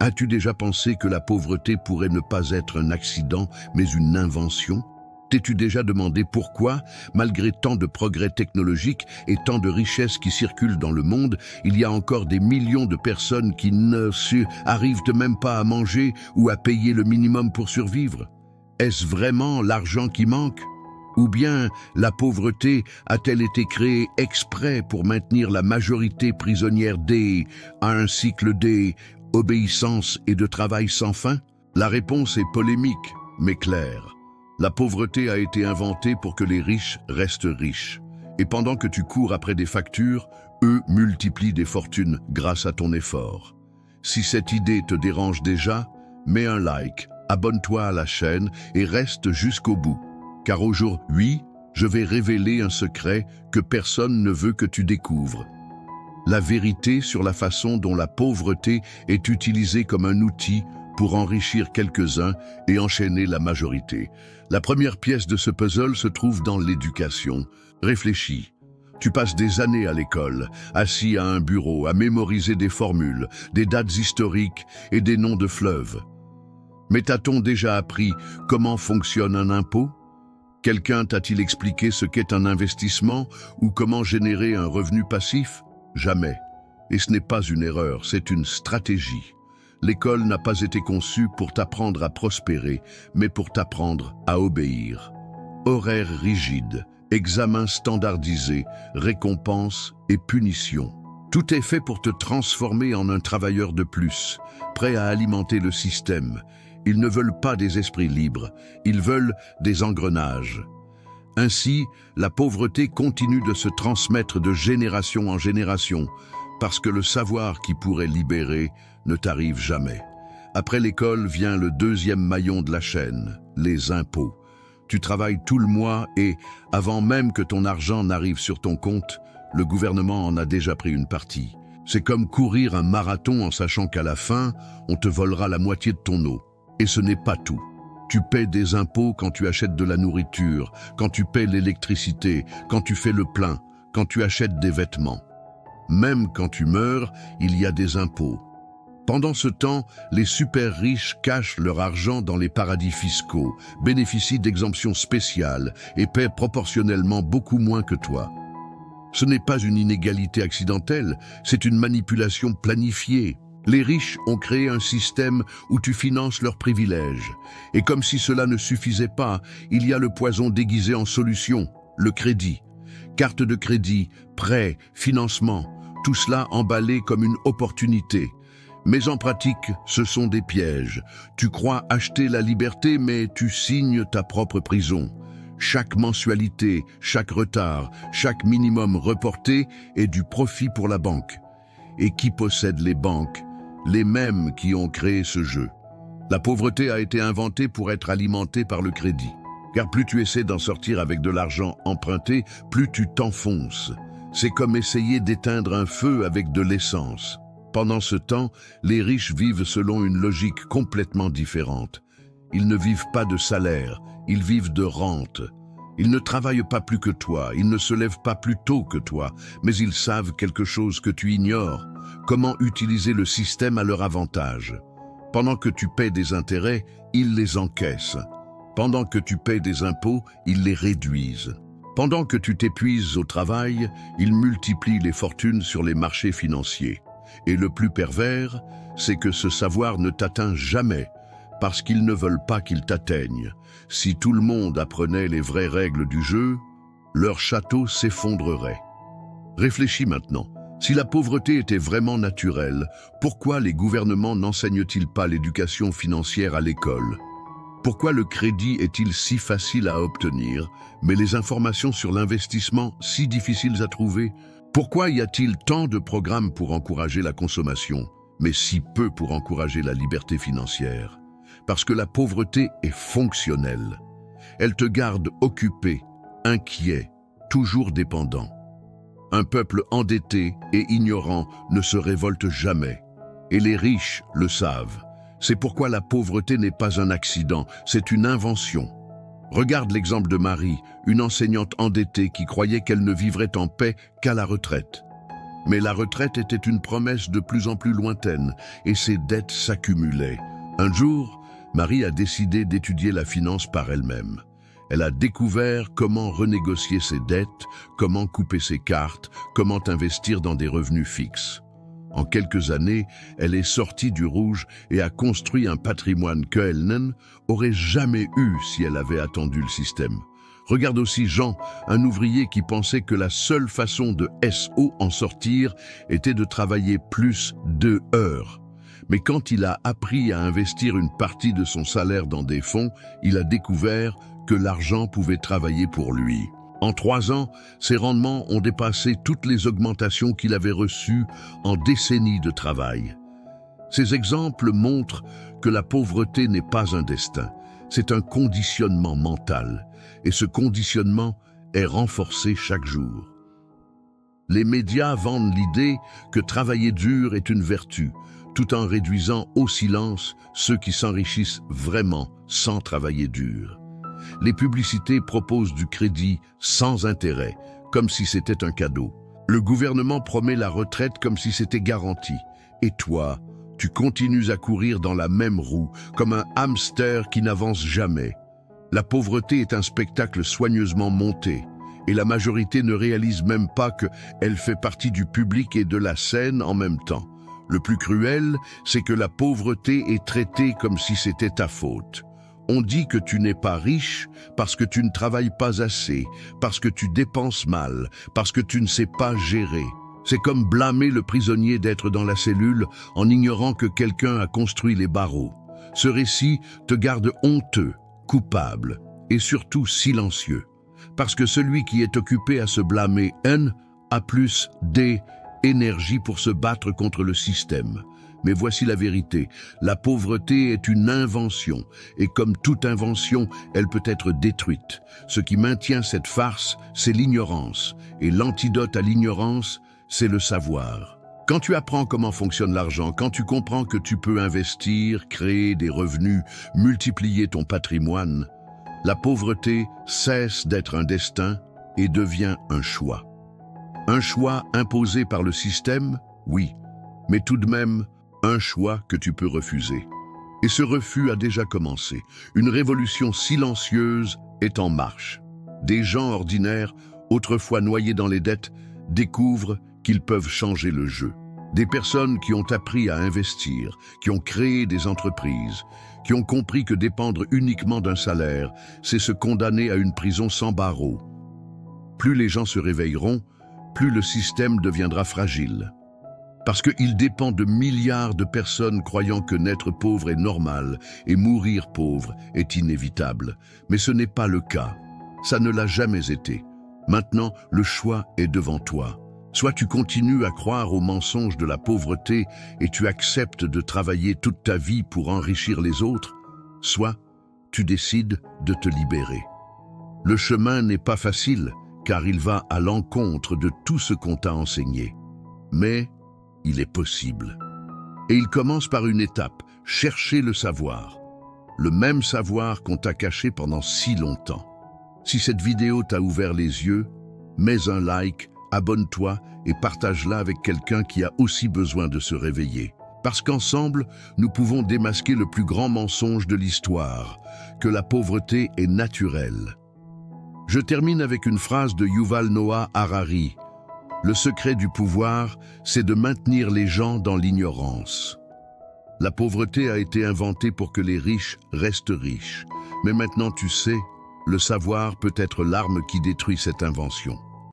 As-tu déjà pensé que la pauvreté pourrait ne pas être un accident, mais une invention? T'es-tu déjà demandé pourquoi, malgré tant de progrès technologiques et tant de richesses qui circulent dans le monde, il y a encore des millions de personnes qui arrivent même pas à manger ou à payer le minimum pour survivre? Est-ce vraiment l'argent qui manque? Ou bien la pauvreté a-t-elle été créée exprès pour maintenir la majorité prisonnière à un cycle d'obéissance et de travail sans fin? La réponse est polémique, mais claire. La pauvreté a été inventée pour que les riches restent riches. Et pendant que tu cours après des factures, eux multiplient des fortunes grâce à ton effort. Si cette idée te dérange déjà, mets un like, abonne-toi à la chaîne et reste jusqu'au bout. Car aujourd'hui, je vais révéler un secret que personne ne veut que tu découvres. La vérité sur la façon dont la pauvreté est utilisée comme un outil pour enrichir quelques-uns et enchaîner la majorité. La première pièce de ce puzzle se trouve dans l'éducation. Réfléchis. Tu passes des années à l'école, assis à un bureau, à mémoriser des formules, des dates historiques et des noms de fleuves. Mais t'a-t-on déjà appris comment fonctionne un impôt? Quelqu'un t'a-t-il expliqué ce qu'est un investissement ou comment générer un revenu passif? Jamais. Et ce n'est pas une erreur, c'est une stratégie. L'école n'a pas été conçue pour t'apprendre à prospérer, mais pour t'apprendre à obéir. Horaires rigides, examens standardisés, récompenses et punitions. Tout est fait pour te transformer en un travailleur de plus, prêt à alimenter le système. Ils ne veulent pas des esprits libres, ils veulent des engrenages. Ainsi, la pauvreté continue de se transmettre de génération en génération, parce que le savoir qui pourrait libérer ne t'arrive jamais. Après l'école vient le deuxième maillon de la chaîne, les impôts. Tu travailles tout le mois et, avant même que ton argent n'arrive sur ton compte, le gouvernement en a déjà pris une partie. C'est comme courir un marathon en sachant qu'à la fin, on te volera la moitié de ton eau. Et ce n'est pas tout. Tu paies des impôts quand tu achètes de la nourriture, quand tu paies l'électricité, quand tu fais le plein, quand tu achètes des vêtements. Même quand tu meurs, il y a des impôts. Pendant ce temps, les super riches cachent leur argent dans les paradis fiscaux, bénéficient d'exemptions spéciales et paient proportionnellement beaucoup moins que toi. Ce n'est pas une inégalité accidentelle, c'est une manipulation planifiée. Les riches ont créé un système où tu finances leurs privilèges. Et comme si cela ne suffisait pas, il y a le poison déguisé en solution, le crédit. Carte de crédit, prêt, financement, tout cela emballé comme une opportunité. Mais en pratique, ce sont des pièges. Tu crois acheter la liberté, mais tu signes ta propre prison. Chaque mensualité, chaque retard, chaque minimum reporté est du profit pour la banque. Et qui possède les banques? Les mêmes qui ont créé ce jeu. La pauvreté a été inventée pour être alimentée par le crédit. Car plus tu essaies d'en sortir avec de l'argent emprunté, plus tu t'enfonces. C'est comme essayer d'éteindre un feu avec de l'essence. Pendant ce temps, les riches vivent selon une logique complètement différente. Ils ne vivent pas de salaire, ils vivent de rente. Ils ne travaillent pas plus que toi, ils ne se lèvent pas plus tôt que toi, mais ils savent quelque chose que tu ignores, comment utiliser le système à leur avantage. Pendant que tu paies des intérêts, ils les encaissent. Pendant que tu paies des impôts, ils les réduisent. Pendant que tu t'épuises au travail, ils multiplient les fortunes sur les marchés financiers. Et le plus pervers, c'est que ce savoir ne t'atteint jamais, parce qu'ils ne veulent pas qu'il t'atteigne. Si tout le monde apprenait les vraies règles du jeu, leur château s'effondrerait. Réfléchis maintenant. Si la pauvreté était vraiment naturelle, pourquoi les gouvernements n'enseignent-ils pas l'éducation financière à l'école? Pourquoi le crédit est-il si facile à obtenir, mais les informations sur l'investissement si difficiles à trouver? Pourquoi y a-t-il tant de programmes pour encourager la consommation, mais si peu pour encourager la liberté financière? Parce que la pauvreté est fonctionnelle. Elle te garde occupé, inquiet, toujours dépendant. Un peuple endetté et ignorant ne se révolte jamais. Et les riches le savent. C'est pourquoi la pauvreté n'est pas un accident, c'est une invention. Regarde l'exemple de Marie, une enseignante endettée qui croyait qu'elle ne vivrait en paix qu'à la retraite. Mais la retraite était une promesse de plus en plus lointaine et ses dettes s'accumulaient. Un jour, Marie a décidé d'étudier la finance par elle-même. Elle a découvert comment renégocier ses dettes, comment couper ses cartes, comment investir dans des revenus fixes. En quelques années, elle est sortie du rouge et a construit un patrimoine qu'elle n'aurait jamais eu si elle avait attendu le système. Regarde aussi Jean, un ouvrier qui pensait que la seule façon de SO en sortir était de travailler plus de heures. Mais quand il a appris à investir une partie de son salaire dans des fonds, il a découvert que l'argent pouvait travailler pour lui. En 3 ans, ses rendements ont dépassé toutes les augmentations qu'il avait reçues en décennies de travail. Ces exemples montrent que la pauvreté n'est pas un destin, c'est un conditionnement mental, et ce conditionnement est renforcé chaque jour. Les médias vendent l'idée que travailler dur est une vertu, tout en réduisant au silence ceux qui s'enrichissent vraiment sans travailler dur. Les publicités proposent du crédit sans intérêt, comme si c'était un cadeau. Le gouvernement promet la retraite comme si c'était garanti. Et toi, tu continues à courir dans la même roue, comme un hamster qui n'avance jamais. La pauvreté est un spectacle soigneusement monté, et la majorité ne réalise même pas qu'elle fait partie du public et de la scène en même temps. Le plus cruel, c'est que la pauvreté est traitée comme si c'était ta faute. On dit que tu n'es pas riche parce que tu ne travailles pas assez, parce que tu dépenses mal, parce que tu ne sais pas gérer. C'est comme blâmer le prisonnier d'être dans la cellule en ignorant que quelqu'un a construit les barreaux. Ce récit te garde honteux, coupable et surtout silencieux. Parce que celui qui est occupé à se blâmer a plus d'énergie pour se battre contre le système. Mais voici la vérité, la pauvreté est une invention, et comme toute invention, elle peut être détruite. Ce qui maintient cette farce, c'est l'ignorance, et l'antidote à l'ignorance, c'est le savoir. Quand tu apprends comment fonctionne l'argent, quand tu comprends que tu peux investir, créer des revenus, multiplier ton patrimoine, la pauvreté cesse d'être un destin et devient un choix. Un choix imposé par le système, oui, mais tout de même, un choix que tu peux refuser. Et ce refus a déjà commencé. Une révolution silencieuse est en marche. Des gens ordinaires, autrefois noyés dans les dettes, découvrent qu'ils peuvent changer le jeu. Des personnes qui ont appris à investir, qui ont créé des entreprises, qui ont compris que dépendre uniquement d'un salaire, c'est se condamner à une prison sans barreaux. Plus les gens se réveilleront, plus le système deviendra fragile. Parce qu'il dépend de milliards de personnes croyant que naître pauvre est normal et mourir pauvre est inévitable. Mais ce n'est pas le cas. Ça ne l'a jamais été. Maintenant, le choix est devant toi. Soit tu continues à croire aux mensonges de la pauvreté et tu acceptes de travailler toute ta vie pour enrichir les autres, soit tu décides de te libérer. Le chemin n'est pas facile, car il va à l'encontre de tout ce qu'on t'a enseigné. Mais il est possible. Et il commence par une étape, chercher le savoir. Le même savoir qu'on t'a caché pendant si longtemps. Si cette vidéo t'a ouvert les yeux, mets un like, abonne-toi et partage-la avec quelqu'un qui a aussi besoin de se réveiller. Parce qu'ensemble, nous pouvons démasquer le plus grand mensonge de l'histoire, que la pauvreté est naturelle. Je termine avec une phrase de Yuval Noah Harari. Le secret du pouvoir, c'est de maintenir les gens dans l'ignorance. La pauvreté a été inventée pour que les riches restent riches. Mais maintenant tu sais, le savoir peut être l'arme qui détruit cette invention.